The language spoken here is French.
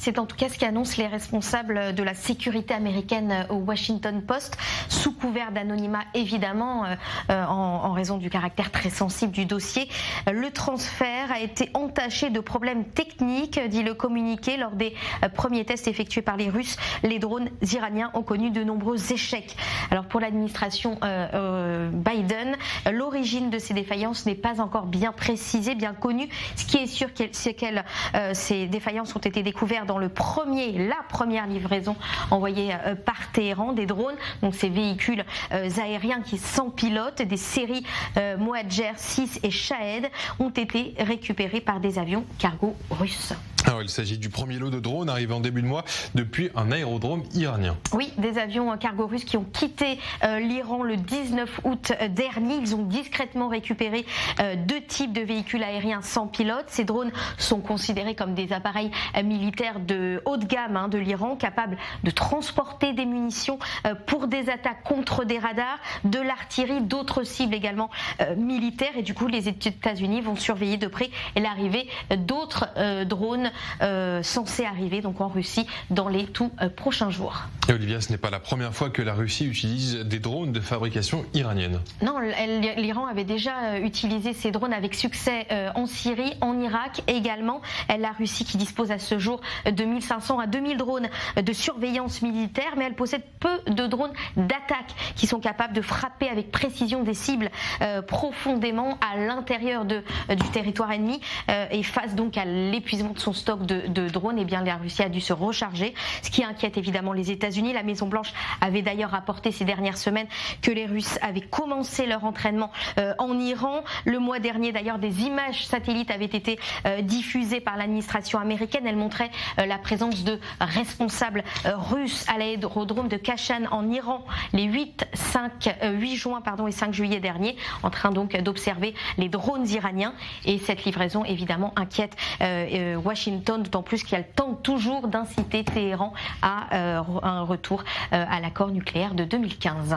c'est en tout cas ce qu'annoncent les responsables de la sécurité américaine au Washington Post, sous couvert d'anonymat évidemment, en raison du caractère très sensible du dossier. Le transfert a été entaché de problèmes techniques, dit le communiqué. Lors des premiers tests effectués par les Russes, les drones iraniens ont connu de nombreux échecs. Alors pour l'administration Biden, l'origine de ces défaillances n'est pas encore bien précisée, bien connue. Ce qui est sûr, c'est que ces défaillances ont été découvertes dans la première livraison envoyée par Téhéran des drones, donc ces véhicules aériens qui sans pilote, des séries Moadjer 6 et Shahed ont été récupérés par des avions cargo russes. Alors, il s'agit du premier lot de drones arrivé en début de mois depuis un aérodrome iranien. Oui, des avions cargo russes qui ont quitté l'Iran le 19 août dernier. Ils ont discrètement récupéré 2 types de véhicules aériens sans pilote. Ces drones sont considérés comme des appareils militaires de haut de gamme de l'Iran, capables de transporter des munitions pour des attaques contre des radars, de l'artillerie, d'autres cibles également militaires. Et du coup, les États-Unis vont surveiller de près l'arrivée d'autres drones censés arriver donc en Russie dans les tout prochains jours. Et Olivia, ce n'est pas la première fois que la Russie utilise des drones de fabrication iranienne. Non, l'Iran avait déjà utilisé ces drones avec succès en Syrie, en Irak également. La Russie qui dispose à ce jour de 1500 à 2000 drones de surveillance militaire, mais elle possède peu de drones d'attaque qui sont capables de frapper avec précision des cibles profondément à l'intérieur du territoire ennemi. Et face donc à l'épuisement de son stock de drones, eh bien la Russie a dû se recharger, ce qui inquiète évidemment les États-Unis. La Maison-Blanche avait d'ailleurs rapporté ces dernières semaines que les Russes avaient commencé leur entraînement en Iran. Le mois dernier d'ailleurs, des images satellites avaient été diffusées par l'administration américaine. Elles montraient la présence de responsables russes à l'aérodrome de Kashan en Iran les 8 juin et 5 juillet dernier, en train donc d'observer les drones iraniens. Et cette livraison évidemment inquiète Washington, d'autant plus qu'elle tente toujours d'inciter Téhéran à un retour à l'accord nucléaire de 2015.